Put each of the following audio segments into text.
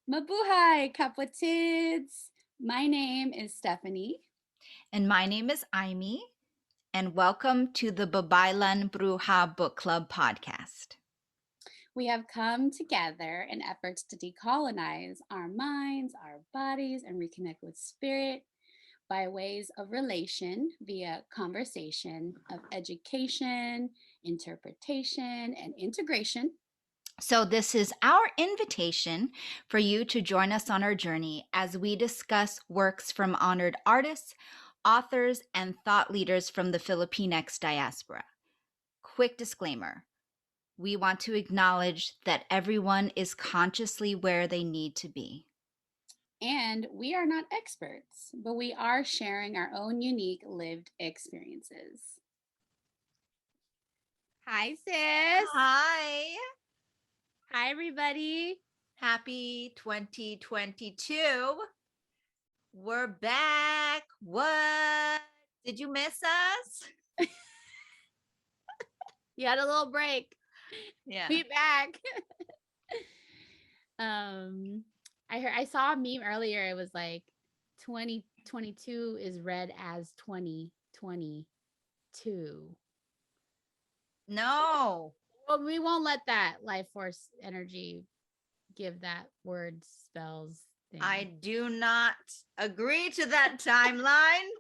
Mabuhay, Kapwatids! My name is Stephanie. And my name is Aimee, and welcome to the Babaylan Bruha Book Club podcast. We have come together in efforts to decolonize our minds, our bodies, and reconnect with spirit by ways of relation via conversation, of education, interpretation, and integration. So, this is our invitation for you to join us on our journey as we discuss works from honored artists, authors, and thought leaders from the Filipinx diaspora. Quick disclaimer: we want to acknowledge that everyone is consciously where they need to be. And we are not experts, but we are sharing our own unique lived experiences. Hi, sis. Hi. Hi, everybody. Happy 2022. We're back. What? Did you miss us? You had a little break. Yeah. Be back. I saw a meme earlier. It was like 2022 is read as 2022. No. Well, we won't let that life force energy give that word spells thing. I do not agree to that timeline.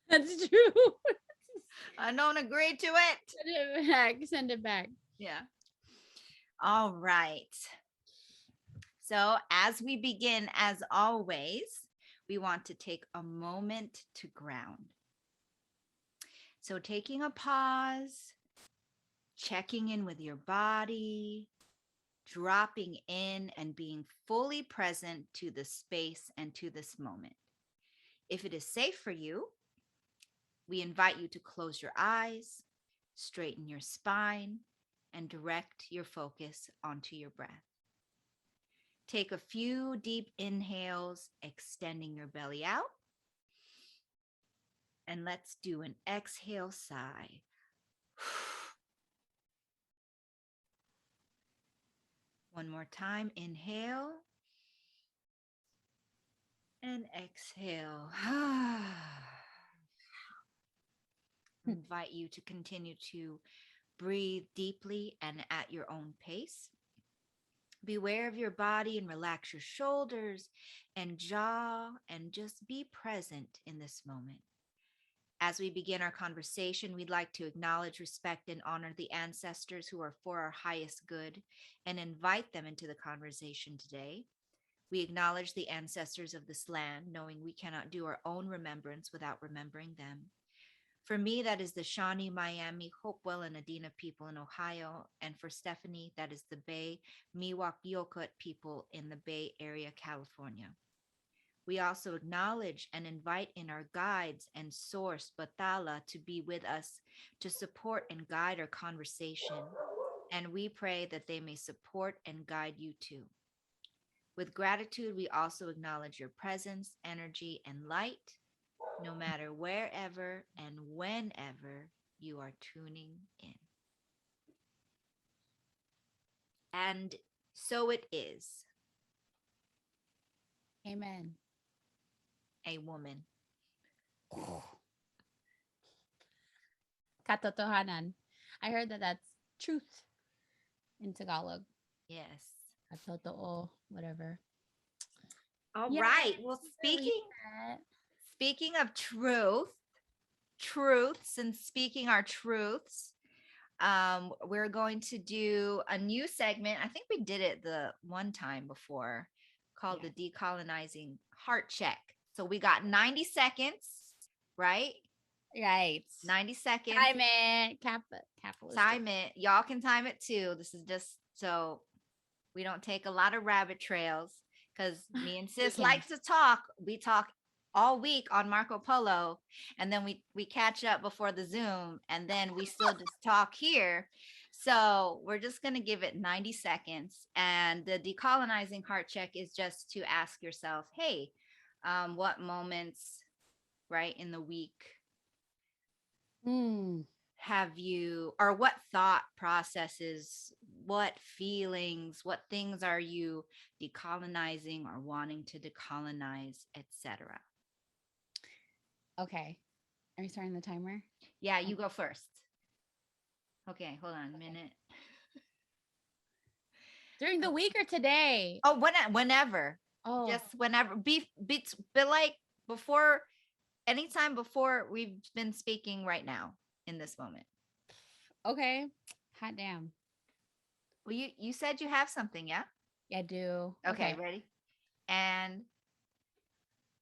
That's true. I don't agree to it. Send it back. Send it back. Yeah. All right. So, as we begin, as always, we want to take a moment to ground. So, taking a pause, checking in with your body, dropping in and being fully present to the space and to this moment. If it is safe for you, we invite you to close your eyes, straighten your spine, and direct your focus onto your breath. Take a few deep inhales, extending your belly out. And let's do an exhale sigh. One more time. Inhale and exhale. Invite you to continue to breathe deeply and at your own pace. Be aware of your body and relax your shoulders and jaw and just be present in this moment. As we begin our conversation, we'd like to acknowledge, respect, and honor the ancestors who are for our highest good and invite them into the conversation today. We acknowledge the ancestors of this land, knowing we cannot do our own remembrance without remembering them. For me, that is the Shawnee, Miami, Hopewell, and Adena people in Ohio. And for Stephanie, that is the Bay, Miwok, Yokut people in the Bay Area, California. We also acknowledge and invite in our guides and source, Bathala, to be with us to support and guide our conversation. And we pray that they may support and guide you too. With gratitude, we also acknowledge your presence, energy, and light, no matter wherever and whenever you are tuning in. And so it is. Amen. A woman. Katotohanan. I heard that that's truth in Tagalog. Yes. Katotoo, whatever. All right. Well, speaking of truths and speaking our truths, we're going to do a new segment. I think we did it the one time before, called the Decolonizing Heart Check. So we got 90 seconds, right? Right. 90 seconds. Time it. Time it. Y'all can time it too. This is just so we don't take a lot of rabbit trails, because me and sis likes to talk. We talk all week on Marco Polo, and then we catch up before the Zoom, and then we still just talk here. So we're just going to give it 90 seconds. And the Decolonizing Heart Check is just to ask yourself, hey, what moments, right, in the week have you, or what thought processes what feelings, what things are you decolonizing or wanting to decolonize, etc.? Okay. Are you starting the timer? Yeah, you go first. Okay, hold on a minute. During the week or today? Oh, whenever. Oh, Just whenever. Be like before, anytime before we've been speaking right now in this moment. okay. Hot damn. Well, you said you have something, yeah? Yeah, I do. Okay, ready? And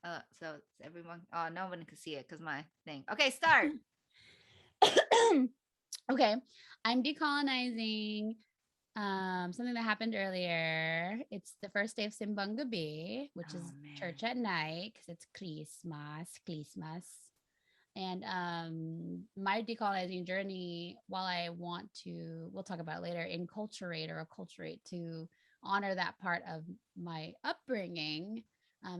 so it's everyone. Oh, no one can see it because my thing. Okay, start. Okay. I'm decolonizing something that happened earlier. It's the first day of Simbang Gabi, which is church at night because it's Christmas. And my decolonizing journey, while I want to, we'll talk about it later, acculturate to honor that part of my upbringing.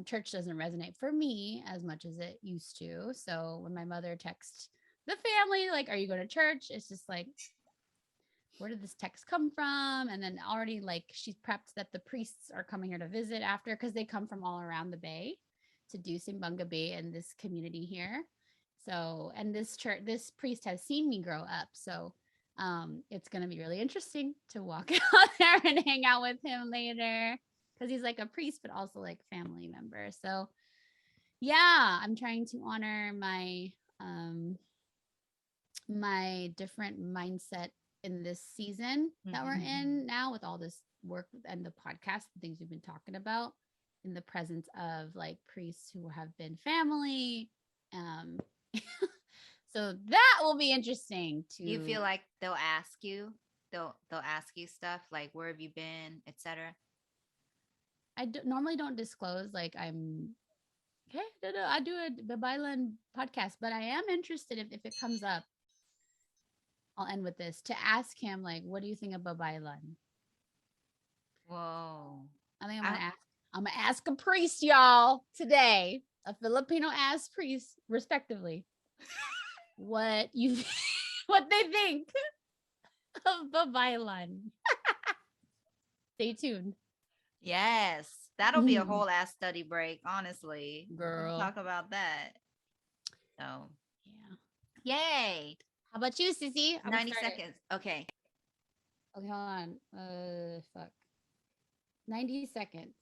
Church doesn't resonate for me as much as it used to. So when my mother texts the family, like, are you going to church? It's just like, where did this text come from? And then already like she's prepped that the priests are coming here to visit after because they come from all around the bay to do Simbang Gabi in this community here. So, and this priest has seen me grow up. So it's going to be really interesting to walk out there and hang out with him later because he's like a priest, but also like family member. So yeah, I'm trying to honor my my different mindset in this season that we're in now with all this work and the podcast, the things we've been talking about in the presence of like priests who have been family. So that will be interesting to. You feel like they'll ask you stuff like where have you been, etc. Normally don't disclose like I'm okay. No, I do a Babaylan podcast, but I am interested if it comes up. I'll end with this to ask him like, what do you think of Babaylan? Whoa. I think I'm gonna ask a priest, y'all, today, a Filipino ass priest, respectively, what they think of Babaylan. Stay tuned. Yes, that'll be a whole ass study break, honestly. Girl. We'll talk about that. So yeah. Yay. How about you, Sissy? 90 seconds. Okay. Okay, hold on. Fuck. 90 seconds.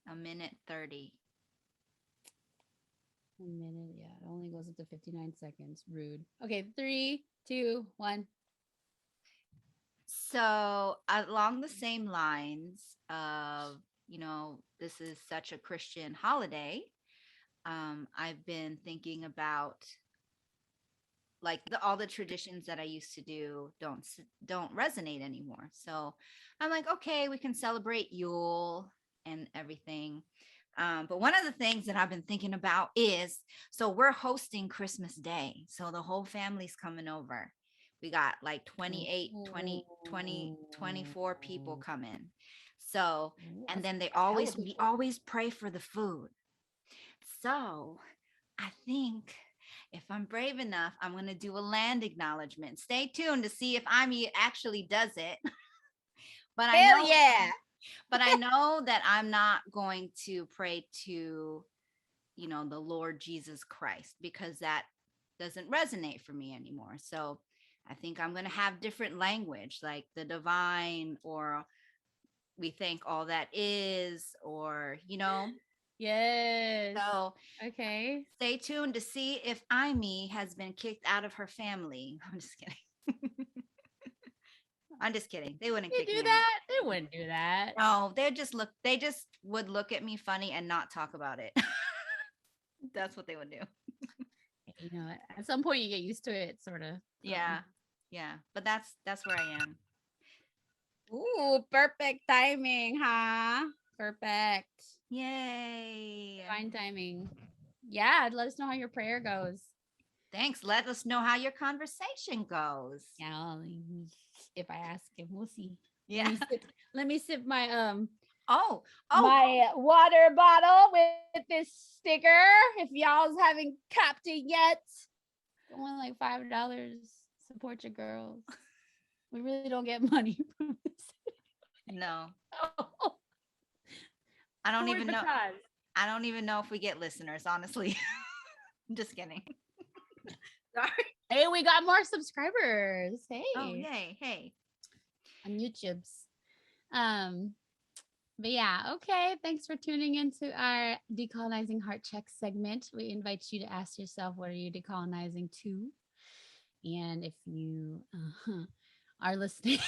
A minute 30. A minute, yeah. It only goes up to 59 seconds. Rude. Okay, 3, 2, 1. So along the same lines of, this is such a Christian holiday. I've been thinking about like all the traditions that I used to do don't resonate anymore. So I'm like, okay, we can celebrate Yule and everything. But one of the things that I've been thinking about is, so we're hosting Christmas Day. So the whole family's coming over. We got like 28, 20, 20, 24 people coming. So, and then we always pray for the food. So I think if I'm brave enough, I'm going to do a land acknowledgement. Stay tuned to see if Amy actually does it. But but I know that I'm not going to pray to, the Lord Jesus Christ, because that doesn't resonate for me anymore. So I think I'm going to have different language, like the divine, or we thank all that is, or, Yes. So, okay. Stay tuned to see if Amy has been kicked out of her family. I'm just kidding. I'm just kidding. They wouldn't kick me that. Out. They wouldn't do that. No, they just would look at me funny and not talk about it. That's what they would do. At some point you get used to it, sort of. Yeah. Yeah. But that's where I am. Ooh, perfect timing, huh? Perfect. Yay. Fine timing. Yeah, let us know how your prayer goes. Thanks. Let us know how your conversation goes. Yeah, if I ask him, we'll see. Yeah. Let me sip my my water bottle with this sticker. If y'all's haven't copped it yet, only like $5. Support your girls. We really don't get money from this. No. Oh, I don't forward even know. batons. I don't even know if we get listeners, honestly. I'm just kidding. Sorry. Hey, we got more subscribers. Oh, Hey, yay. Hey. on YouTube's. Um, but yeah, okay. Thanks for tuning into our Decolonizing Heart Check segment. We invite you to ask yourself, what are you decolonizing to? And if you are listening,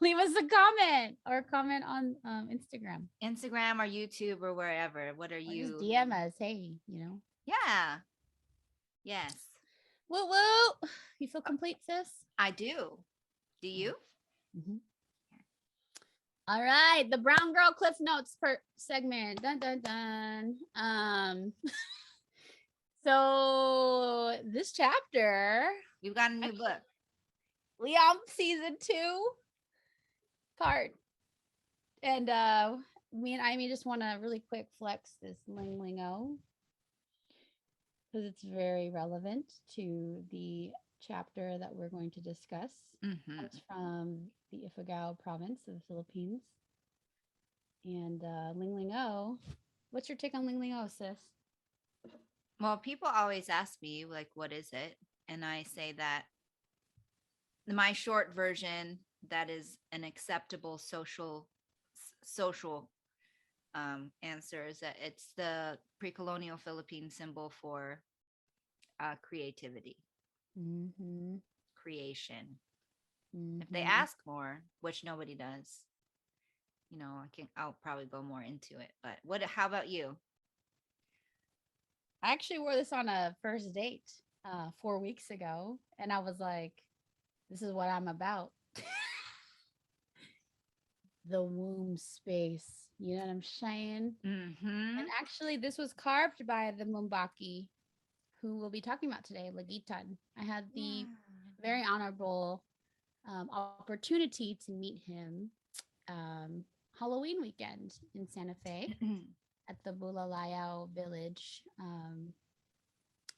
leave us a comment or comment on Instagram. Instagram or YouTube or wherever. What are Or just you? DM us. Hey, Yeah. Yes. Woo woo. You feel complete, sis? I do. Do you? Mm-hmm. All right, the brown girl cliff notes per segment. Dun dun dun. So this chapter, We've got a new book. Leon season 2 part, and me and Amy just want to really quick flex this Ling Lingo because it's very relevant to the chapter that we're going to discuss. Mm-hmm. Comes from the Ifugao province of the Philippines. And Ling Ling O. What's your take on Ling Ling O, sis? Well, people always ask me, like, what is it? And I say that my short version, that is an acceptable social answer, is that it's the pre-colonial Philippine symbol for creativity, creation. If they ask more, which nobody does, I'll probably go more into it. But how about you? I actually wore this on a first date 4 weeks ago, and I was like, this is what I'm about. The womb space. You know what I'm saying? Mm-hmm. And actually, this was carved by the Mumbaki, who we'll be talking about today, Lagitan. I had the very honorable opportunity to meet him Halloween weekend in Santa Fe at the Bulalaya village.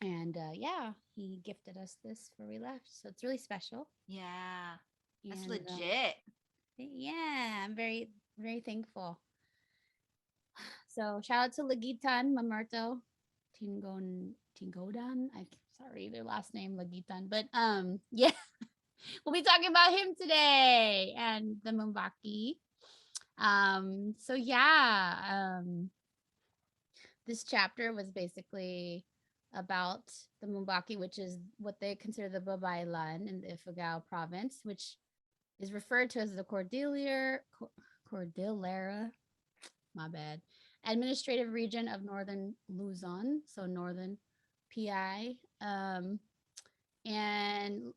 And yeah, he gifted us this before we left. So it's really special. Yeah. That's And, legit. Yeah, I'm very, very thankful. So shout out to Lagitan, Mamerto, Tingodan. I'm sorry, their last name Lagitan. But yeah, we'll be talking about him today and the Mumbaki. So yeah, this chapter was basically about the Mumbaki, which is what they consider the Babaylan in the Ifugao province, which is referred to as the Cordillera, my bad, administrative region of northern Luzon, so northern PI. And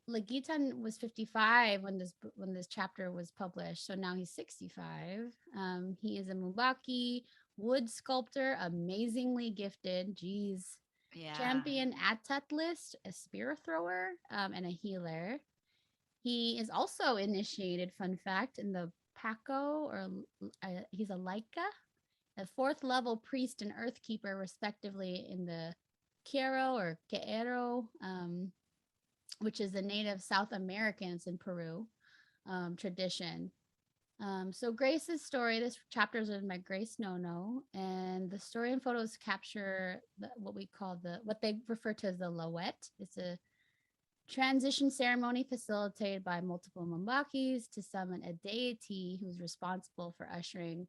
Lagitan was 55 when this chapter was published, so now he's 65. He is a Mumbaki wood sculptor, amazingly gifted. Geez. Yeah. Champion atlatlist, a spear thrower, and a healer. He is also initiated, fun fact, in the PAQO, or he's a LAIKA, a 4th level priest and earthkeeper, respectively, in the QUERO or QUERO, which is the native South Americans in Peru tradition. So Grace's story, this chapter is written by Grace Nono, and the story and photos capture what they refer to as the Lawet. It's a transition ceremony facilitated by multiple Mumbakis to summon a deity who's responsible for ushering.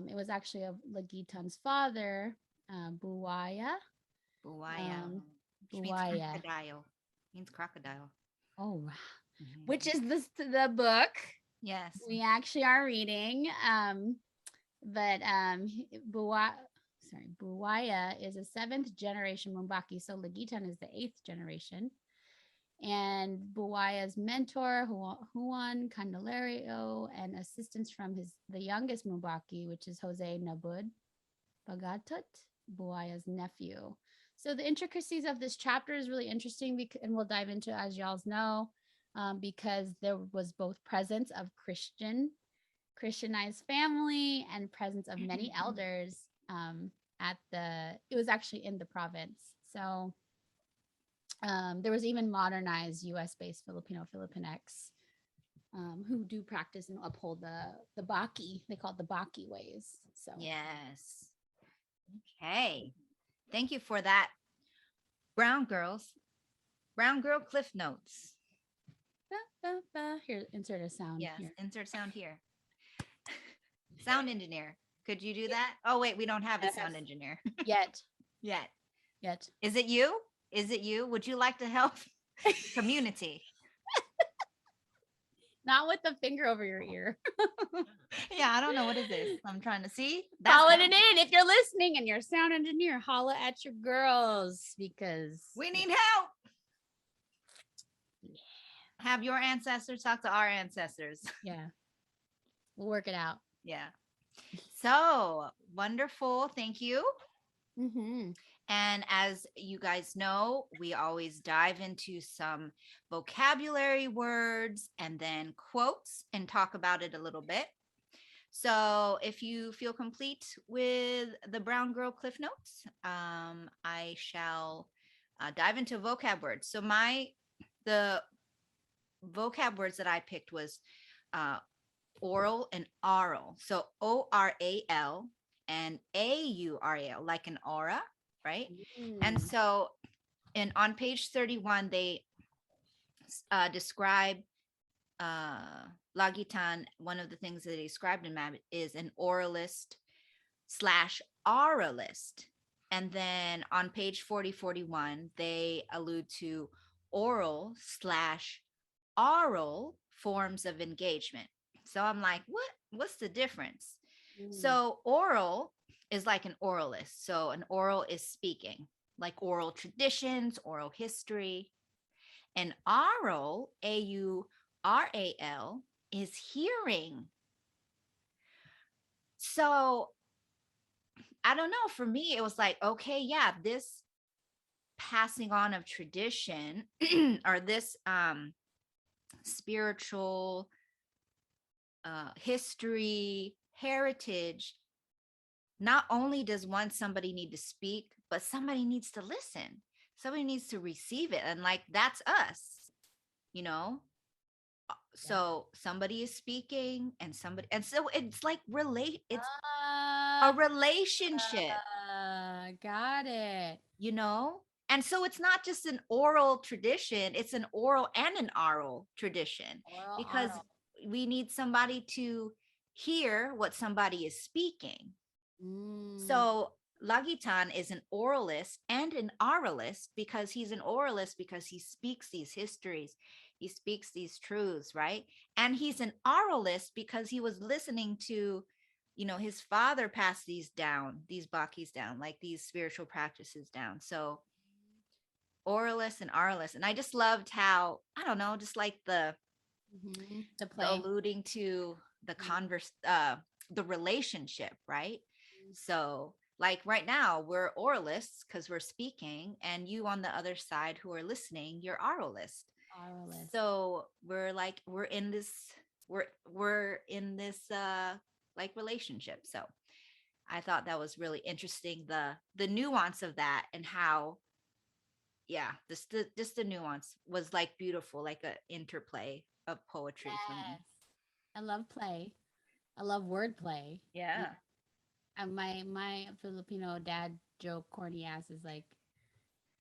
It was actually of Lagitan's father, Buwaya. Buwaya. Buwaya. Means crocodile. Oh, wow. Mm-hmm. Which is the book. Yes. We actually are reading. Buwaya is a 7th generation Mumbaki. So Lagitan is the 8th generation. And Buwaya's mentor, Huwan Candelario, and assistance from the youngest Mumbaki, which is Jose Nabbud, Pagaddut, Buwaya's nephew. So the intricacies of this chapter is really interesting, and we'll dive into, as y'all know, because there was both presence of Christianized family and presence of many elders it was actually in the province. So there was even modernized US-based Filipino Filipinx who do practice and uphold the Baki. They call it the Baki ways. So Yes. Okay. Thank you for that. Brown girl cliff notes. Here, insert a sound. Yes, Here. insert sound here. Sound engineer. Could you do that? Oh, wait, we don't have a sound engineer. Yet. Yet. Is it you? Is it you? Would you like to help community? Not with the finger over your ear. Yeah, I don't know. What is this? I'm trying to see. Calling it in. If you're listening and you're a sound engineer, holla at your girls because we need help. Yeah. Have your ancestors talk to our ancestors. Yeah. We'll work it out. Yeah. So wonderful. Thank you. Mm-hmm. And as you guys know, we always dive into some vocabulary words and then quotes and talk about it a little bit. So if you feel complete with the Brown Girl Cliff Notes, I shall dive into vocab words. So the vocab words that I picked was oral and aural. So ORAL and AURAL, like an aura, right? And so on page 31, they describe Lagitan. One of the things that they described in Mamerto is an oralist / auralist. And then on page 41, they allude to oral / aural forms of engagement. So I'm like, what's the difference? So oral is like an oralist. So an oral is speaking, like oral traditions, oral history. And aural, AURAL, is hearing. So I don't know. For me, it was like, okay, yeah, this passing on of tradition or this spiritual history, heritage, not only does somebody need to speak, but somebody needs to listen. Somebody needs to receive it. And like, that's us, you know? So somebody is speaking and so it's like it's a relationship. Got it. You know? And so it's not just an oral tradition, it's an oral and an aural tradition, because we need somebody to hear what somebody is speaking. So Lagitan is an oralist and an auralist, because he's an oralist because he speaks these histories, he speaks these truths, right? And he's an auralist because he was listening to, his father pass these bakis down, like these spiritual practices down. So oralist and auralist. And I just loved how, I don't know, just like the play, alluding to the relationship, right? So like right now we're oralists because we're speaking, and you on the other side who are listening, you're auralist. So we're in this like relationship. So I thought that was really interesting, the nuance of that, and how just the nuance was like beautiful, like an interplay of poetry for me. I love play. I love wordplay. Yeah. And my Filipino dad joke, corny ass, is like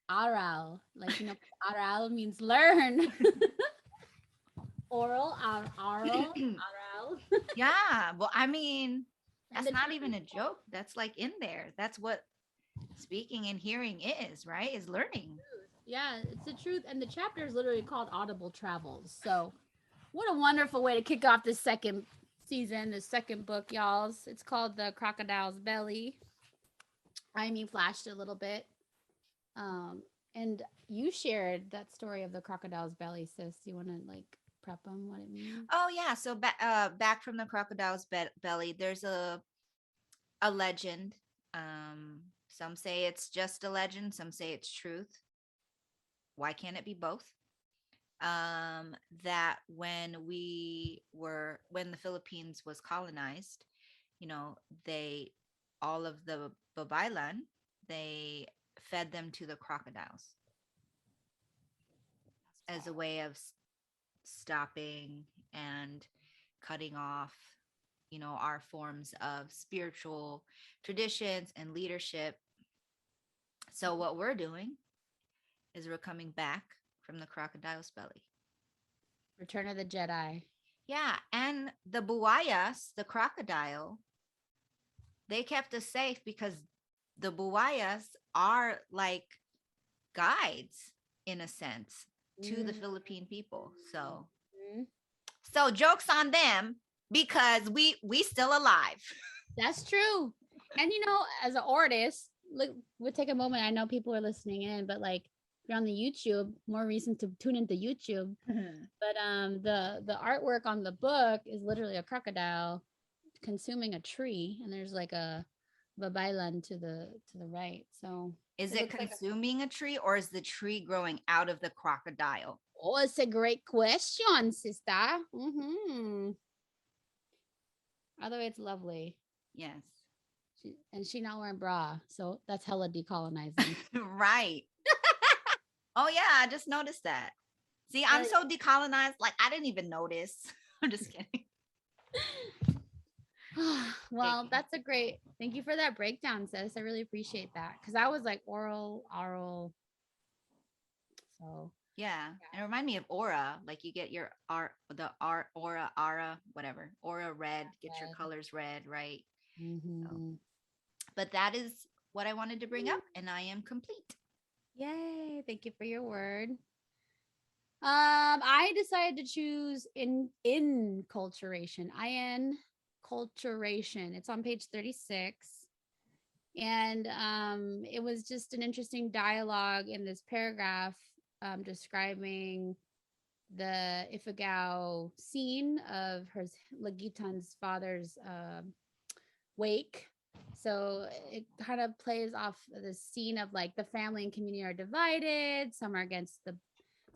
aral. Like, aral means learn. Oral, aral. Yeah. Well, I mean, that's not even a joke. That's like in there. That's what speaking and hearing is, right? Is learning. Yeah, it's the truth. And the chapter is literally called Audible Travels. So what a wonderful way to kick off the second season, the second book, y'all. It's called The Crocodile's Belly. I flashed a little bit. And you shared that story of the crocodile's belly, sis. Do you want to prep them what it means? Oh yeah. So back from the crocodile's belly, there's a legend. Some say it's just a legend. Some say it's truth. Why can't it be both? That when the Philippines was colonized, all of the Babaylan, they fed them to the crocodiles as a way of stopping and cutting off, our forms of spiritual traditions and leadership. So what we're doing is we're coming back from the crocodile's belly. Return of the Jedi. Yeah, and the Buwayas, the crocodile, they kept us safe because the Buwayas are like guides in a sense to the Philippine people. So jokes on them because we still alive. That's true. And as an artist, look, we'll take a moment. I know people are listening in, but like if you're on the YouTube, more reason to tune into YouTube. But the artwork on the book is literally a crocodile consuming a tree, and there's like a Babaylan to the right. So is it consuming like a tree, or is the tree growing out of the crocodile? Oh, it's a great question, sister. Mm-hmm. Although it's lovely. Yes. She not wearing bra, so that's hella decolonizing. Right. Oh yeah, I just noticed that. See, I'm so decolonized, like I didn't even notice. I'm just kidding. Well, that's a great, thank you for that breakdown, sis. I really appreciate that, because I was like oral. So yeah, and it reminded me of aura, like you get your aura, whatever, aura red, get red. Your colors red, right? So, but that is what I wanted to bring up, and I am complete. Yay, thank you for your word. I decided to choose inculturation. Inculturation. It's on page 36. And it was just an interesting dialogue in this paragraph describing the Ifugao scene of her Lagitan's father's wake. So it kind of plays off the scene of like the family and community are divided. Some are against the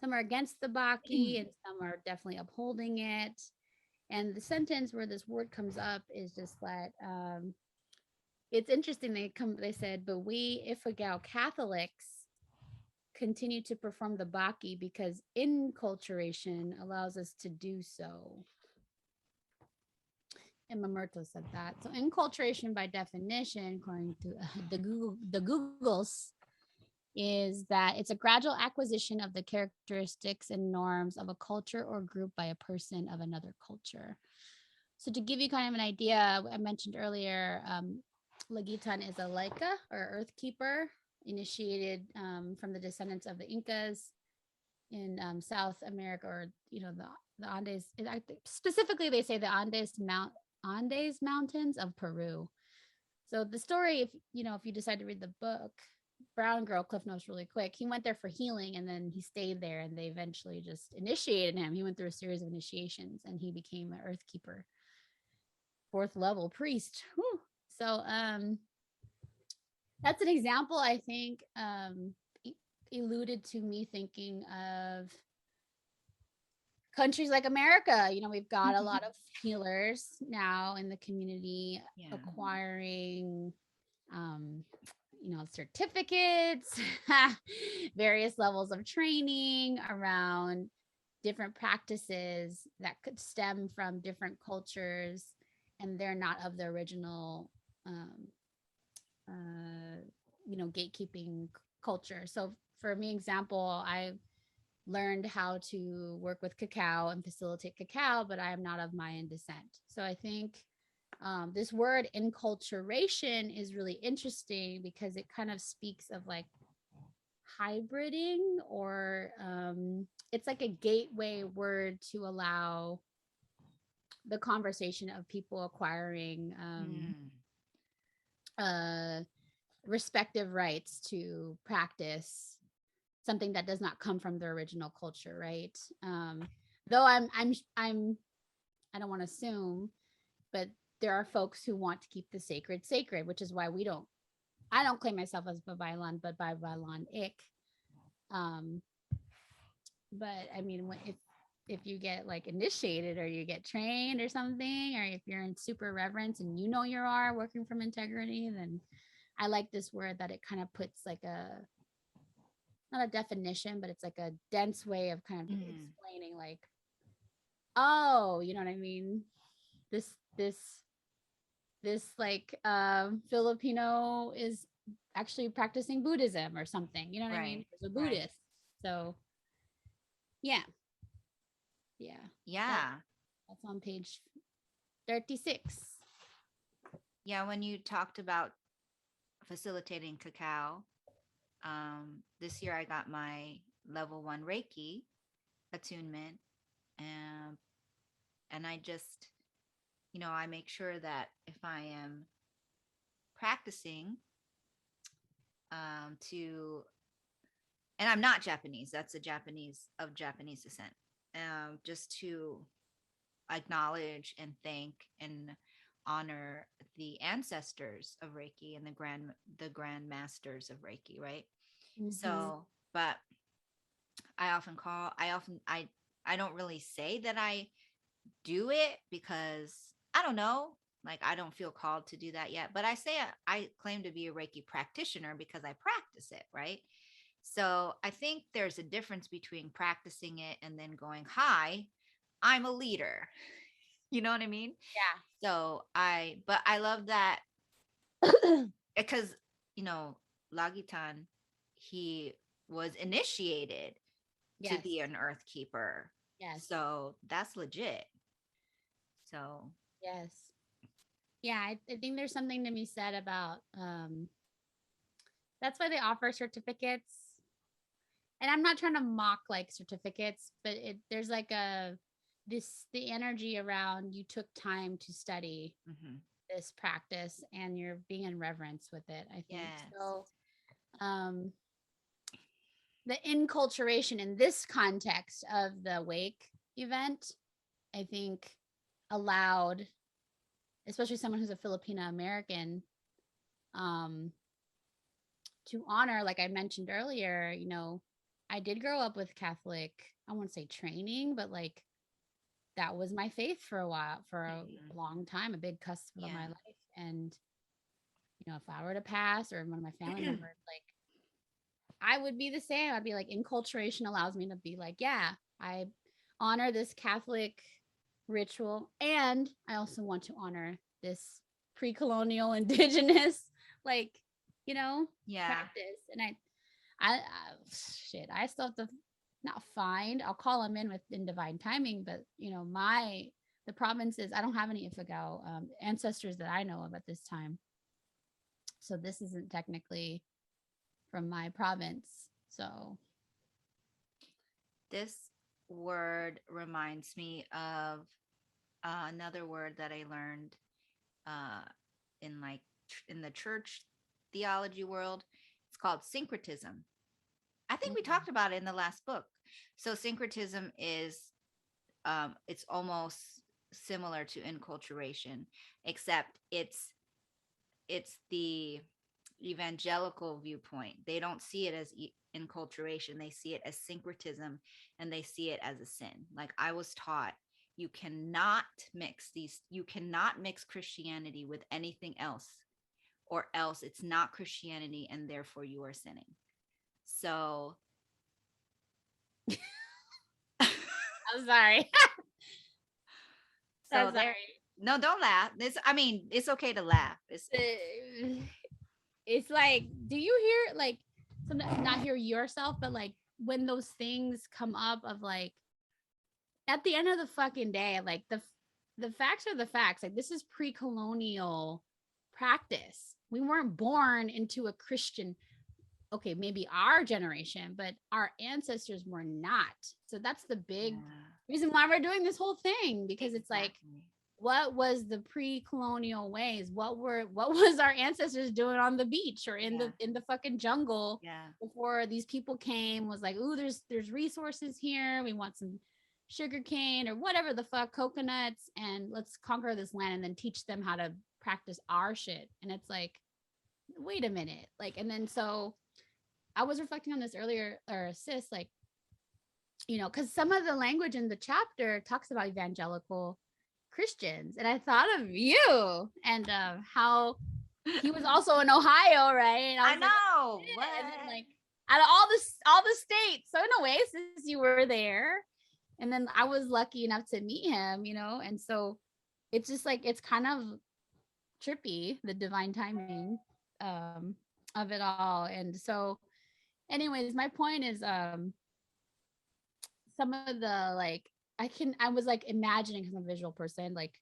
Baki, and some are definitely upholding it. And the sentence where this word comes up is just that it's interesting. They said, but we Ifugao Catholics continue to perform the Baki because inculturation allows us to do so. And Mamerto said that. So inculturation, by definition, according to the Googles, is that it's a gradual acquisition of the characteristics and norms of a culture or group by a person of another culture. So to give you kind of an idea, I mentioned earlier, Lagitan is a Laika or earth keeper, initiated from the descendants of the Incas in South America, or the Andes. Specifically, they say the Andes Mountains of Peru. So the story, if you decide to read the book, Brown Girl, Cliff Notes really quick, he went there for healing, and then he stayed there, and they eventually just initiated him. He went through a series of initiations, and he became an earth keeper, 4th level priest. Whew. So that's an example, I think, alluded to me thinking of countries like America. We've got a lot of healers now in the community, acquiring certificates, various levels of training around different practices that could stem from different cultures, and they're not of the original gatekeeping culture. So for me, example, I learned how to work with cacao and facilitate cacao, but I am not of Mayan descent. So I think this word inculturation is really interesting because it kind of speaks of like hybriding, or it's like a gateway word to allow the conversation of people acquiring respective rights to practice something that does not come from their original culture, right? Though I don't want to assume, but there are folks who want to keep the sacred, which is why I don't claim myself as Babaylan, but Babaylan ik. But I mean, if you get like initiated, or you get trained or something, or if you're in super reverence and you are working from integrity, then I like this word that it kind of puts like not a definition, but it's like a dense way of kind of explaining like Oh, you know what I mean? This like Filipino is actually practicing Buddhism or something. You know what I mean? Right. There's a Right. Buddhist. So yeah, yeah. That Yeah. that's on page 36. Yeah. When you talked about facilitating cacao, this year I got my level 1 Reiki attunement, and I just, I make sure that if I am practicing to, and I'm not Japanese, that's a Japanese of Japanese descent, just to acknowledge and thank and honor the ancestors of Reiki and the grand masters of Reiki, right? Mm-hmm. So, but I don't really say that I do it because I don't know, like I don't feel called to do that yet, but I say I claim to be a Reiki practitioner because I practice it, right? So I think there's a difference between practicing it and then going, "Hi, I'm a leader." You know what I mean? So but I love that Yeah. because, you know, Lagitan, he was initiated to Yes. be an earth keeper. Yes. So that's legit. So, Yes. Yeah, I think there's something to be said about that's why they offer certificates. And I'm not trying to mock like certificates, but there's like the energy around you took time to study mhm. this practice and you're being in reverence with it, I think. Yes. So um the inculturation in this context of the wake event, I think allowed, especially someone who's a Filipino American, um, to honor, like I mentioned earlier, I did grow up with Catholic, I won't say training, but like that was my faith for a while, for a Mhm. long time, a big cusp of my Yeah. life. And, if I were to pass or one of my family members, like I would be the same. I'd be like, inculturation allows me to be like, yeah, I honor this Catholic ritual. And I also want to honor this pre colonial indigenous, like, Yeah. practice. And shit, I still have to not find, I'll call them in divine timing, but, the provinces, I don't have any Ifugao ancestors that I know of at this time. So this isn't technically from my province. So This word reminds me of another word that I learned uh, in in the church theology world. It's called syncretism. I think we mm, talked about it in the last book. So syncretism is it's almost similar to enculturation, except it's the evangelical viewpoint. They don't see it as enculturation. They see it as syncretism, and they see it as a sin. Like I was taught, you cannot mix Christianity with anything else, or else it's not Christianity and therefore you are sinning. So I'm sorry. I'm so sorry. there, no, don't laugh. I mean, it's okay to laugh. It's like, do you hear like sometimes not hear yourself, but like when those things come up of like at the end of the fucking day, like the facts are the facts. Like this is pre-colonial practice. We weren't born into a Christian, okay, maybe our generation, but our ancestors were not. So that's the big Yeah, reason why we're doing this whole thing, because it's like, exactly. what was the pre-colonial ways? What was our ancestors doing on the beach or in Yeah, the fucking jungle yeah, before these people came? Was like, ooh, there's resources here. We want some sugar cane or whatever the fuck, coconuts, and let's conquer this land and then teach them how to practice our shit. And it's like, wait a minute. Like, and then so I was reflecting on this earlier, or sis, like, because some of the language in the chapter talks about evangelical Christians. And I thought of you and how he was also in Ohio, right? And I I was like, oh, know. What? shit. And then like out of all the states. So in a way, since you were there, And then I was lucky enough to meet him, you know, and so it's just like it's kind of trippy, the divine timing um of it all. And so anyways, my point is some of the like I was like imagining because I'm a visual person, like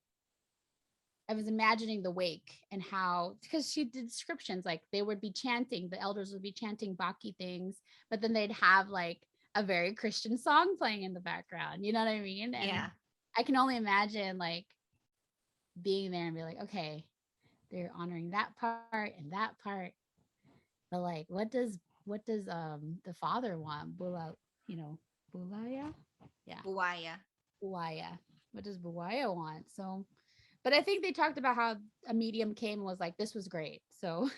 I was imagining the wake and how, because she did descriptions, like they would be chanting, the elders would be chanting Baki things, but then they'd have like a very Christian song playing in the background. You know what I mean? And Yeah. I can only imagine like being there and be like, okay, they're honoring that part and that part. But like, what does the father want? Bula, you know, Bulaya? Yeah. Buwaya. Buwaya. What does Buwaya want? So but I think they talked about how a medium came and was like, this was great. So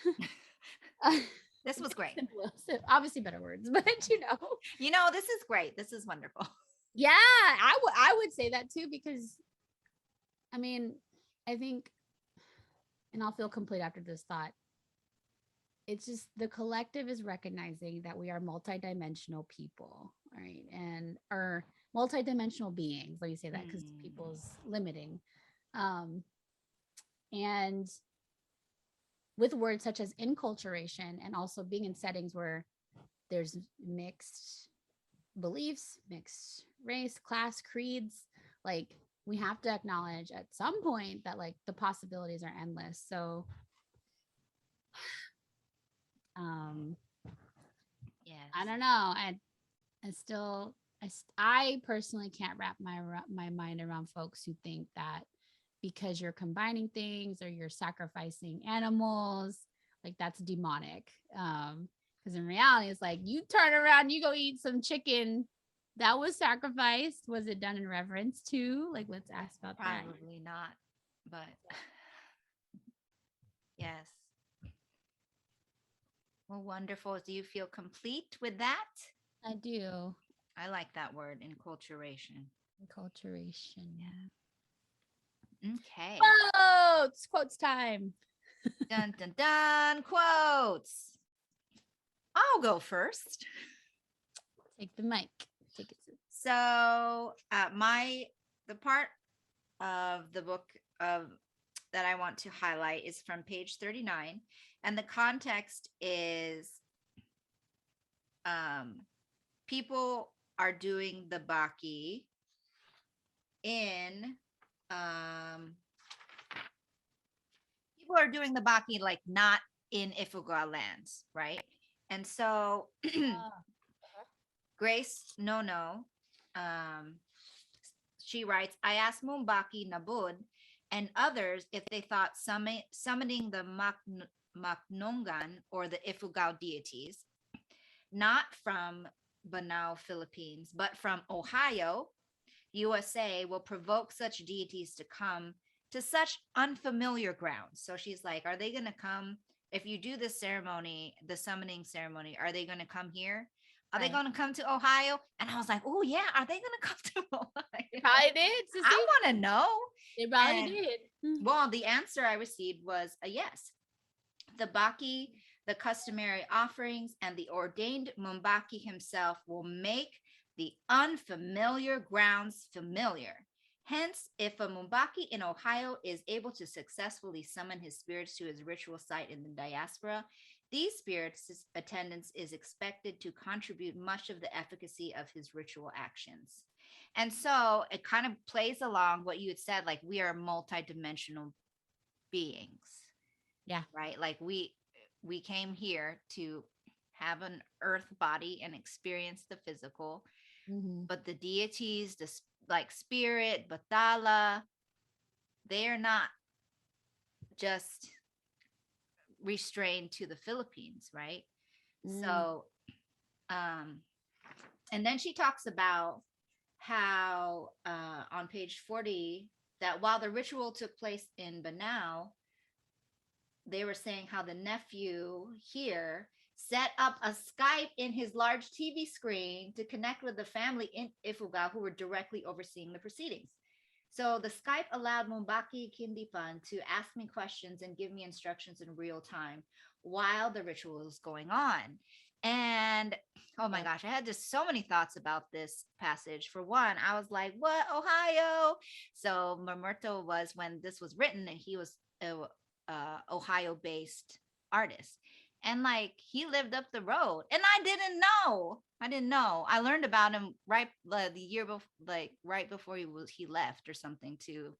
This was great. simple, obviously better words, but you know. This is great. This is wonderful. Yeah, I would say that too, because I mean, I think, and I'll feel complete after this thought. It's just the collective is recognizing that we are multidimensional people, right? And are multidimensional beings. Let me say that because people's limiting. Um, and with words such as enculturation and also being in settings where there's mixed beliefs, mixed race, class, creeds, like we have to acknowledge at some point that like the possibilities are endless. So um Yes. I don't know. I still I personally can't wrap my mind around folks who think that because you're combining things or you're sacrificing animals, like that's demonic. Because in reality, it's like you turn around, you go eat some chicken that was sacrificed. Was it done in reverence too? Like, let's ask about that. Probably not, but yes. Well, wonderful. Do you feel complete with that? I do. I like that word, enculturation. Enculturation. Okay. Quotes time. Dun dun dun. Quotes. I'll go first. Take the mic. Take it. So, the part of the book of that I want to highlight is from page 39, and the context is people are doing the Baki in people are doing the Baki like not in Ifugao lands, right? And so Grace Nono, she writes, I asked Mumbaki, Nabbud, and others if they thought summoning the Maknongan or the Ifugao deities, not from Banao, Philippines, but from Ohio, USA, will provoke such deities to come to such unfamiliar grounds. So she's like, are they going to come? If you do this ceremony, the summoning ceremony, are they going to come here? Are they going to come to Ohio? And I was like, oh, yeah. Are they going to come to Ohio? They probably did. Sissy. I want to know. They probably did. Well, the answer I received was a yes. The Baki, the customary offerings, and the ordained Mumbaki himself will make the unfamiliar grounds familiar. Hence, if a Mumbaki in Ohio is able to successfully summon his spirits to his ritual site in the diaspora, these spirits' attendance is expected to contribute much of the efficacy of his ritual actions. And so it kind of plays along what you had said, like we are multidimensional beings. Yeah. Right? Like we came here to have an earth body and experience the physical. But the deities, like spirit, Batala, they are not just restrained to the Philippines, right? So, and then she talks about how on page 40 that while the ritual took place in Banao, they were saying how the nephew here set up a Skype in his large TV screen to connect with the family in Ifugao who were directly overseeing the proceedings. So the Skype allowed Mumbaki Kindipan to ask me questions and give me instructions in real time while the ritual was going on. And oh my gosh, I had just so many thoughts about this passage. For one, I was like, what, Ohio? So Mamerto was, when this was written, and he was a Ohio based artist. And like he lived up the road, and I didn't know. I learned about him right the year before, like right before he left or something to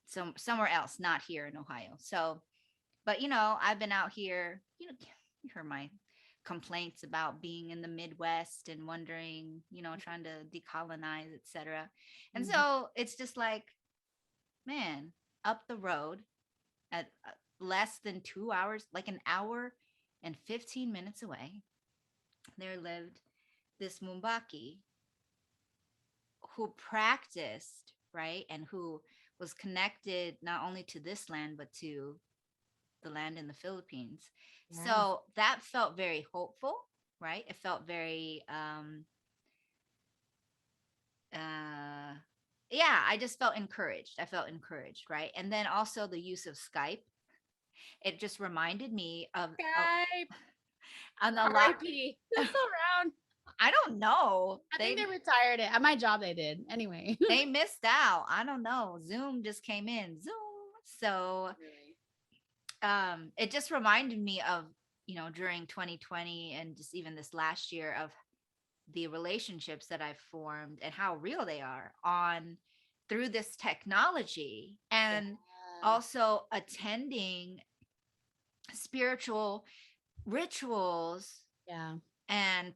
somewhere else, not here in Ohio. So, but I've been out here. You heard my complaints about being in the Midwest and wondering, trying to decolonize, etc. And so it's just like, man, up the road at less than 2 hours, like an hour and 15 minutes away, there lived this Mumbaki who practiced, right? And who was connected not only to this land, but to the land in the Philippines. Yeah. So that felt very hopeful, right? It felt very, yeah, I just felt encouraged. Right? And then also the use of Skype. It just reminded me of Skype. On the R.I.P. It's still around. I don't know. I think they retired it. At my job, they did. Anyway. They missed out. I don't know. Zoom just came in. Zoom. So it just reminded me of, during 2020 and just even this last year, of the relationships that I've formed and how real they are through this technology, and also attending spiritual rituals. Yeah. And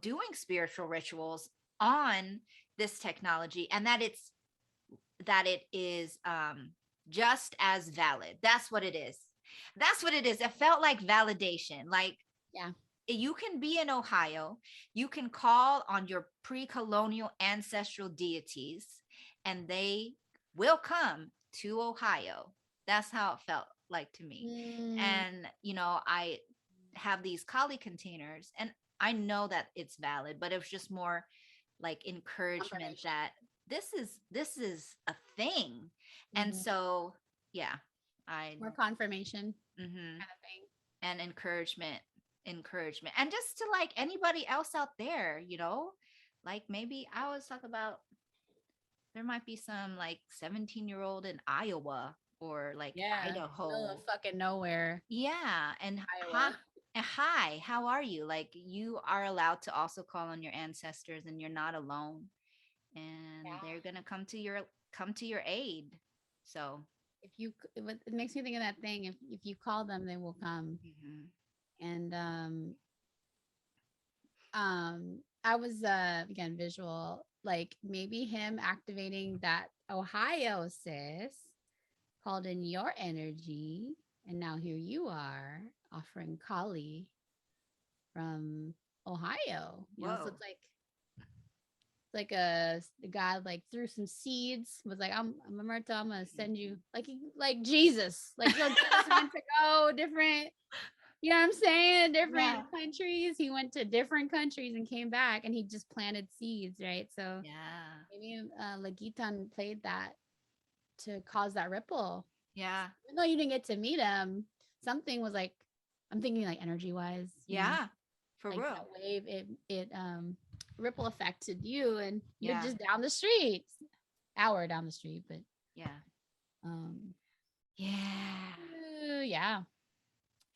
doing spiritual rituals on this technology, and that it is just as valid. That's what it is. It felt like validation. Like, yeah, you can be in Ohio, you can call on your pre-colonial ancestral deities, and they will come to Ohio. That's how it felt like to me. And I have these Kali containers, and I know that it's valid, but it was just more like encouragement that this is a thing. And so, yeah, more confirmation kind of thing, and encouragement, and just to like anybody else out there, like maybe I always talk about there might be some like 17-year-old in Iowa or like Idaho, fucking nowhere. Yeah, and Iowa. Hi, how are you? Like, you are allowed to also call on your ancestors, and you're not alone, and they're gonna come to your aid. So it makes me think of that thing. If you call them, they will come. And I was again visual, like maybe him activating that Ohio sis, called in your energy, and now here you are offering Kali from Ohio. So it's like the guy like threw some seeds, was like, I'm Mamerto, I'm gonna send you like Jesus, like Jesus went to go different, you know what I'm saying, different countries. He went to different countries and came back, and he just planted seeds, right? So maybe Lagitan played that to cause that ripple. Yeah. Even though you didn't get to meet him, something was like, I'm thinking like energy wise. Yeah. For like real. That wave, it ripple affected you, and you're just down the street, hour down the street, but yeah.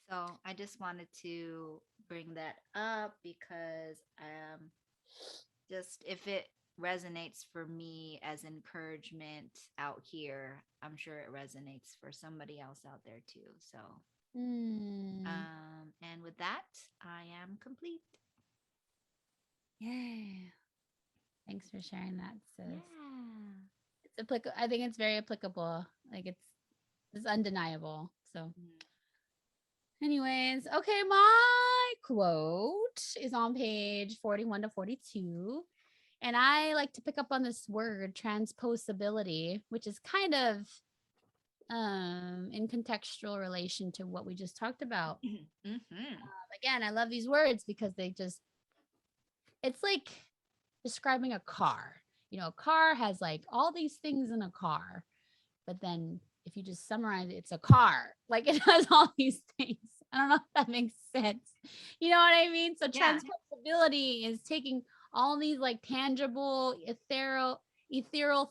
So I just wanted to bring that up because just if it resonates for me as encouragement out here, I'm sure it resonates for somebody else out there too. So and with that, I am complete. Yeah. Thanks for sharing that, sis. Yeah. It's applicable. I think it's very applicable. Like it's undeniable. So anyways, okay, my quote is on page 41 to 42. And I like to pick up on this word, transposability, which is kind of in contextual relation to what we just talked about. Again, I love these words because it's like describing a car. A car has like all these things in a car, but then if you just summarize it, it's a car. Like, it has all these things. I don't know if that makes sense. You know what I mean? So Yeah. transposability is taking all these like tangible, ethereal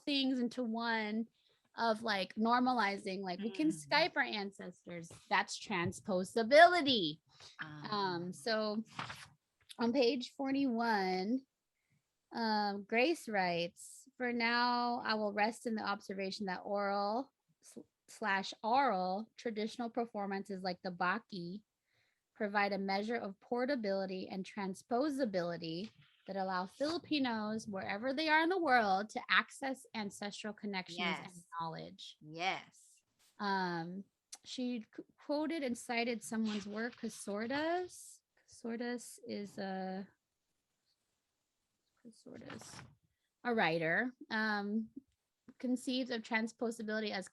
things into one of like normalizing. Like we can Skype our ancestors. That's transposability. So on page 41, Grace writes, for now, I will rest in the observation that oral/oral traditional performances like the Baki provide a measure of portability and transposability that allow Filipinos, wherever they are in the world, to access ancestral connections and knowledge. Yes. She quoted and cited someone's work, Casordas. Casordas is a writer. Conceives of transposability as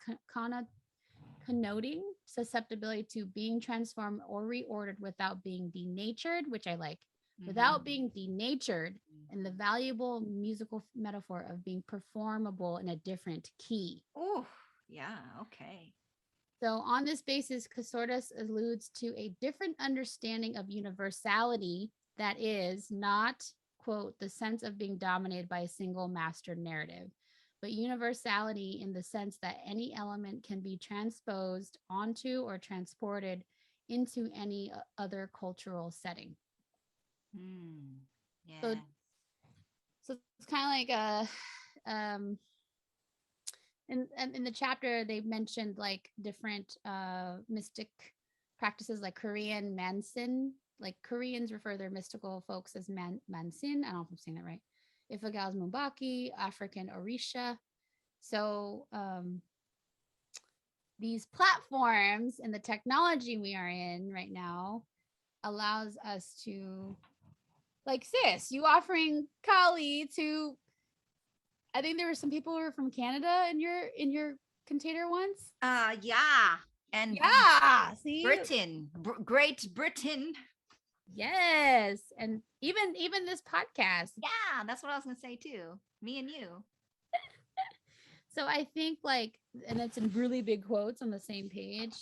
connoting susceptibility to being transformed or reordered without being denatured, which I like. Without being denatured, and the valuable musical metaphor of being performable in a different key. Oh, yeah, okay. So on this basis, Casordas alludes to a different understanding of universality that is not, quote, the sense of being dominated by a single master narrative, but universality in the sense that any element can be transposed onto or transported into any other cultural setting. Yeah. So it's kind of like in the chapter they mentioned like different mystic practices like Korean mansin. Like Koreans refer their mystical folks as mansin. I don't know if I'm saying that right. Ifugao's Mumbaki, African Orisha. So these platforms and the technology we are in right now allows us to, like, sis, you offering Kali to, I think there were some people who were from Canada in your container once. Yeah. And yeah, see, Britain, Great Britain. Yes, and even this podcast. Yeah, that's what I was gonna say too. Me and you. So I think like, and it's in really big quotes on the same page.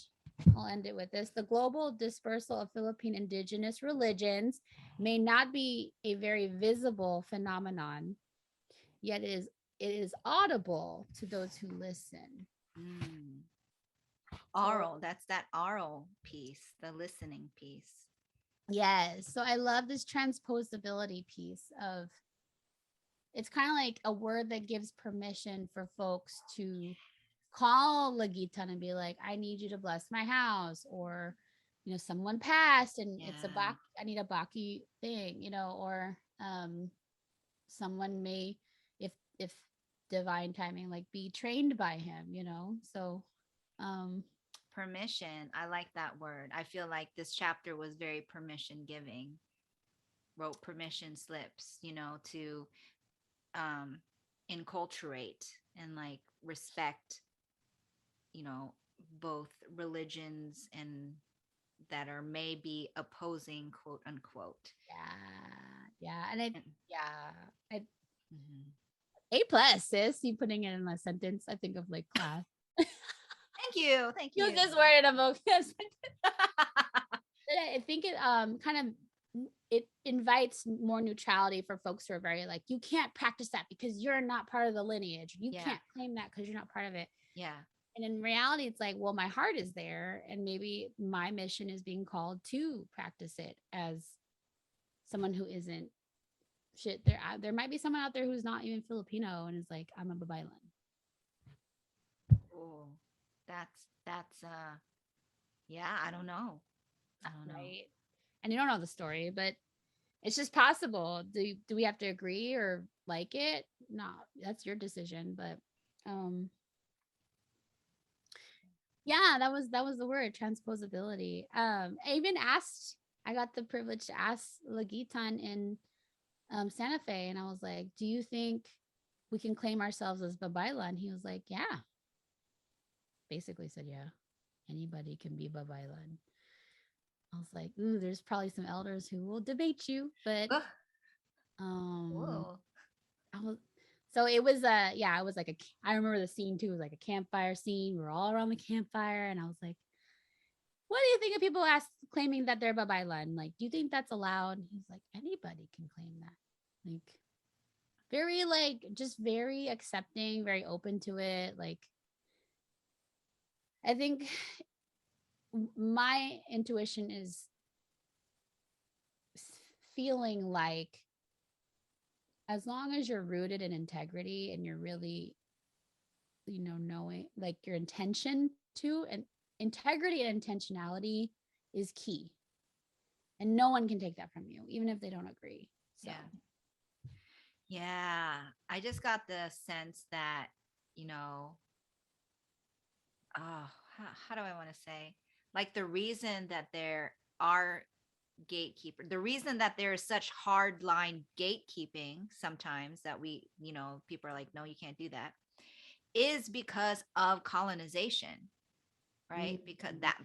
I'll end it with this. The global dispersal of Philippine indigenous religions may not be a very visible phenomenon, yet it is audible to those who listen. Oral, so, that's that oral piece, the listening piece. Yes. So I love this transposability piece of, it's kind of like a word that gives permission for folks to call Lagitan and be like, I need you to bless my house, or you know, someone passed and it's a baki, I need a baki thing, you know, or someone may, if divine timing, like be trained by him, you know. So permission, I like that word. I feel like this chapter was very permission giving. Wrote permission slips, you know, to enculturate and like respect, you know, both religions and that are maybe opposing, quote unquote. Yeah. And A+, sis, you putting it in a sentence. I think of like class. Thank you. Use this word in a vocab. I think it kind of, it invites more neutrality for folks who are very like, you can't practice that because you're not part of the lineage. You can't claim that because you're not part of it. Yeah. And in reality, it's like, well, my heart is there, and maybe my mission is being called to practice it as someone who isn't shit. There might be someone out there who's not even Filipino and is like, I'm a Babaylan. Oh, that's yeah, I don't know. Right. And you don't know the story, but it's just possible. Do we have to agree or like it? No, that's your decision. But yeah, that was the word, transposability. I even asked, I got the privilege to ask Lagitan in Santa Fe, and I was like, do you think we can claim ourselves as Babaylan? He was like, yeah. Basically said, yeah, anybody can be Babaylan. I was like, ooh, there's probably some elders who will debate you, but so it was it was like I remember the scene too. It was like a campfire scene. We were all around the campfire, and I was like, what do you think of people claiming that they're Babaylan? Like, do you think that's allowed? He's like, anybody can claim that. Like, very, like, just very accepting, very open to it. Like, I think my intuition is feeling like as long as you're rooted in integrity and you're really, knowing like your intention to, and integrity and intentionality is key. And no one can take that from you, even if they don't agree. So, yeah. I just got the sense that, how do I want to say? Like the reason that there are gatekeeper, the reason that there is such hard line gatekeeping sometimes that people are like, no, you can't do that, is because of colonization, right? Because that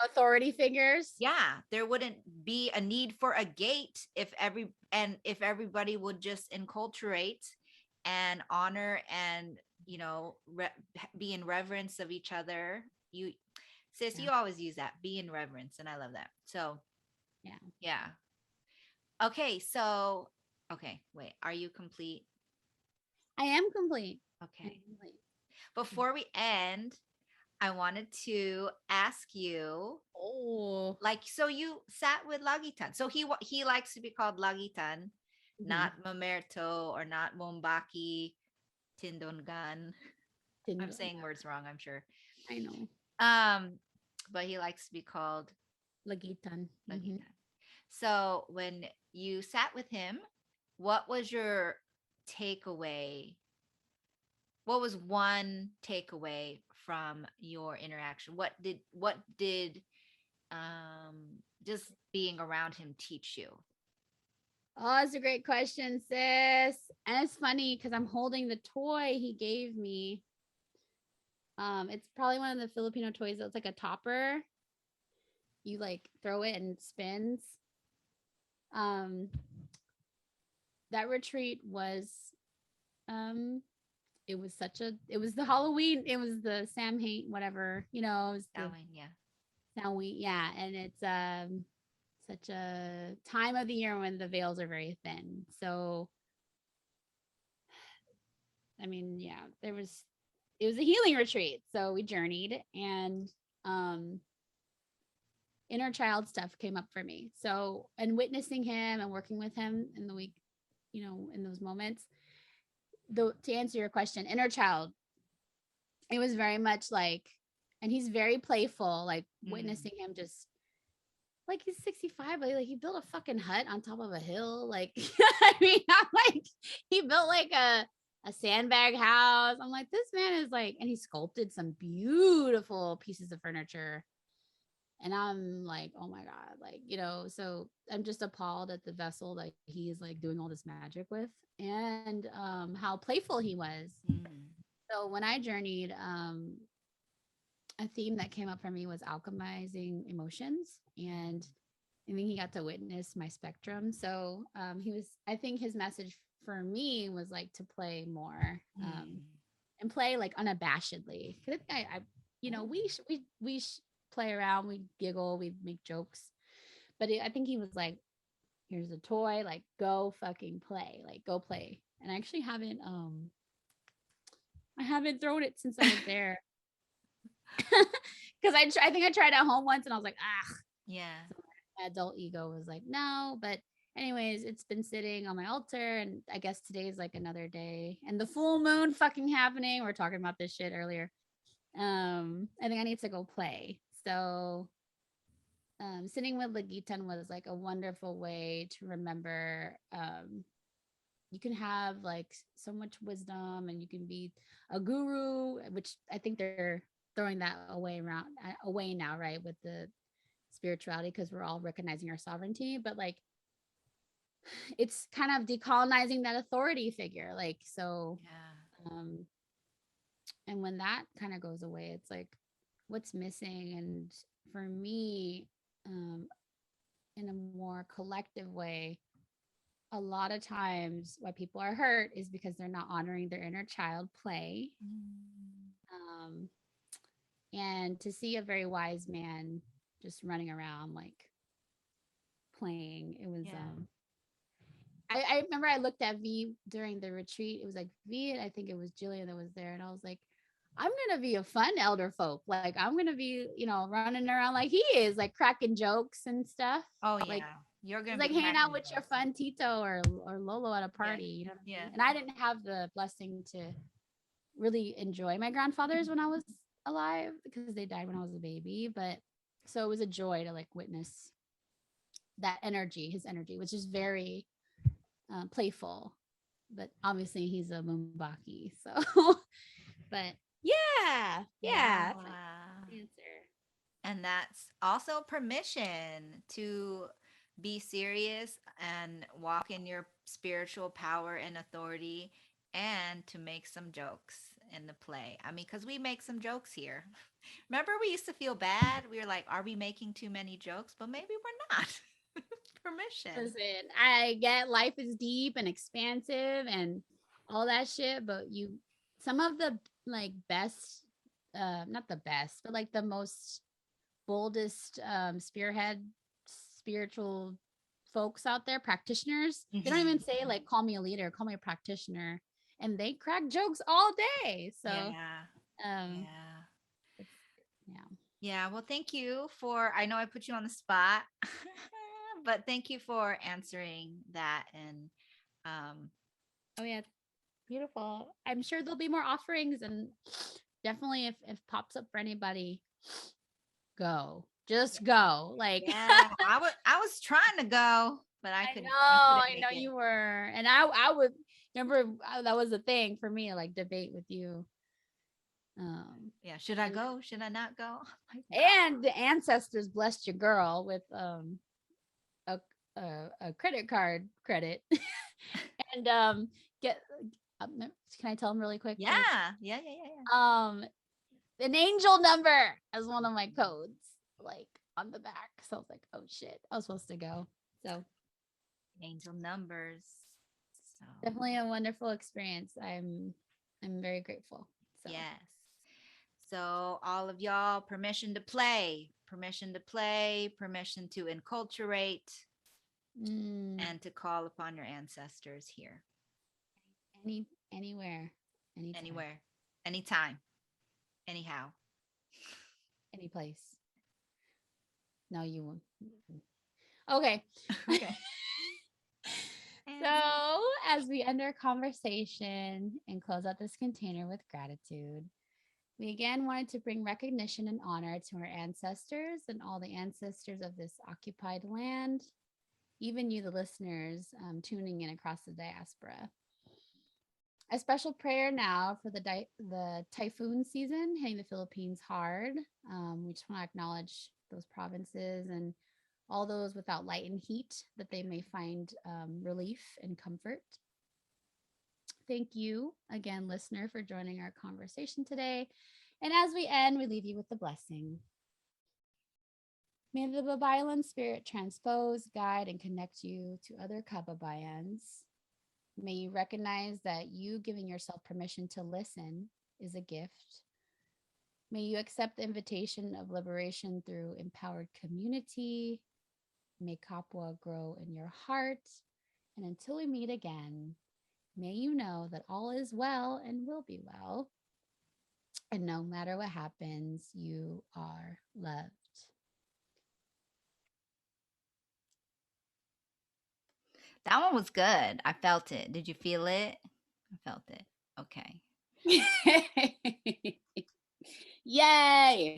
authority figures. There wouldn't be a need for a gate if everybody would just enculturate and honor and be in reverence of each other. You always use that, be in reverence, and I love that. So yeah. Okay, so wait, are you complete? I am complete. Okay. Before we end, I wanted to ask you, so you sat with Lagitan. So he likes to be called Lagitan, not Mamerto or not Mumbaki, Tindongan. I'm saying words wrong, I'm sure. I know. But he likes to be called Lagitan. So when you sat with him, what was your takeaway? What was one takeaway from your interaction? What did just being around him teach you? Oh, that's a great question, sis. And it's funny because I'm holding the toy he gave me. It's probably one of the Filipino toys that's like a topper. You like throw it and it spins. That retreat was it was the Halloween, it was the Samhain, whatever, it was Samhain, Samhain, yeah. And it's such a time of the year when the veils are very thin. So I mean, yeah, it was a healing retreat. So we journeyed, and inner child stuff came up for me. So, and witnessing him and working with him in the week, in those moments, to answer your question, inner child, it was very much like, and he's very playful, like witnessing him just like he's 65, but like he built a fucking hut on top of a hill. Like, I mean, I'm like, he built like a sandbag house. I'm like, this man is like, and he sculpted some beautiful pieces of furniture. And I'm like, oh my God, like, so I'm just appalled at the vessel that he's like doing all this magic with, and how playful he was. So when I journeyed, a theme that came up for me was alchemizing emotions. And I think he got to witness my spectrum. So I think his message for me was like to play more, and play like unabashedly. Cause I we play around, we giggle, we make jokes, but I think he was like, here's a toy, like go fucking play, like go play. And I actually haven't thrown it since I was there. Because I think I tried at home once and I was like, yeah. So my adult ego was like, no. But anyways, it's been sitting on my altar, and I guess today is like another day, and the full moon fucking happening. We were talking about this shit earlier. I think I need to go play. So sitting with Lagitan was like a wonderful way to remember you can have like so much wisdom, and you can be a guru, which I think they're throwing that away now, right, with the spirituality, because we're all recognizing our sovereignty. But like, it's kind of decolonizing that authority figure, like, so and when that kind of goes away, it's like, what's missing? And for me, in a more collective way, a lot of times why people are hurt is because they're not honoring their inner child play. and to see a very wise man just running around like playing. It was I remember I looked at V during the retreat. It was like V and I think it was Jillian that was there. And I was like, I'm gonna be a fun elder folk. Like I'm gonna be, running around like he is, like cracking jokes and stuff. Oh yeah. Like You're gonna it's be like hanging out cracking with your jokes. fun Tito or Lolo at a party, you know what I mean? And I didn't have the blessing to really enjoy my grandfathers when I was alive because they died when I was a baby. But so it was a joy to like witness that energy, his energy, which is very playful. But obviously he's a Mumbaki. So, but yeah. Answer. And that's also permission to be serious and walk in your spiritual power and authority and to make some jokes in the play. I mean, because we make some jokes here. Remember, we used to feel bad. We were like, are we making too many jokes? But maybe we're not. Permission. Listen, I get life is deep and expansive and all that shit, but some of the like best, not the best, but like the most boldest spearhead spiritual folks out there, practitioners, they don't even say like call me a leader, call me a practitioner, and they crack jokes all day. So yeah, well, thank you for, I know I put you on the spot, but thank you for answering that. And oh yeah, beautiful. I'm sure there'll be more offerings, and definitely if pops up for anybody, just go. Like I was trying to go, but I couldn't. I know you were, and I would remember that was a thing for me to like debate with you. Yeah, should I go? Should I not go? And the ancestors blessed your girl with a credit card credit, and get. Can I tell them really quick? Yeah. An angel number as one of my codes, like on the back. So I was like, oh shit, I was supposed to go. So angel numbers. So definitely a wonderful experience. I'm very grateful. So. Yes. So all of y'all, permission to play, permission to enculturate, and to call upon your ancestors here. Anywhere, anytime, anyhow, any place. No, you won't. Okay. So as we end our conversation and close out this container with gratitude, we again wanted to bring recognition and honor to our ancestors and all the ancestors of this occupied land, even you, the listeners, tuning in across the diaspora. A special prayer now for the typhoon season hitting the Philippines hard. We just want to acknowledge those provinces and all those without light and heat, that they may find relief and comfort. Thank you again, listener, for joining our conversation today. And as we end, we leave you with the blessing. May the Babaylan spirit transpose, guide, and connect you to other kababayans. May you recognize that you giving yourself permission to listen is a gift. May you accept the invitation of liberation through empowered community. May Kapwa grow in your heart. And until we meet again, may you know that all is well and will be well. And no matter what happens, you are loved. That one was good. I felt it. Did you feel it? I felt it. Okay. Yay!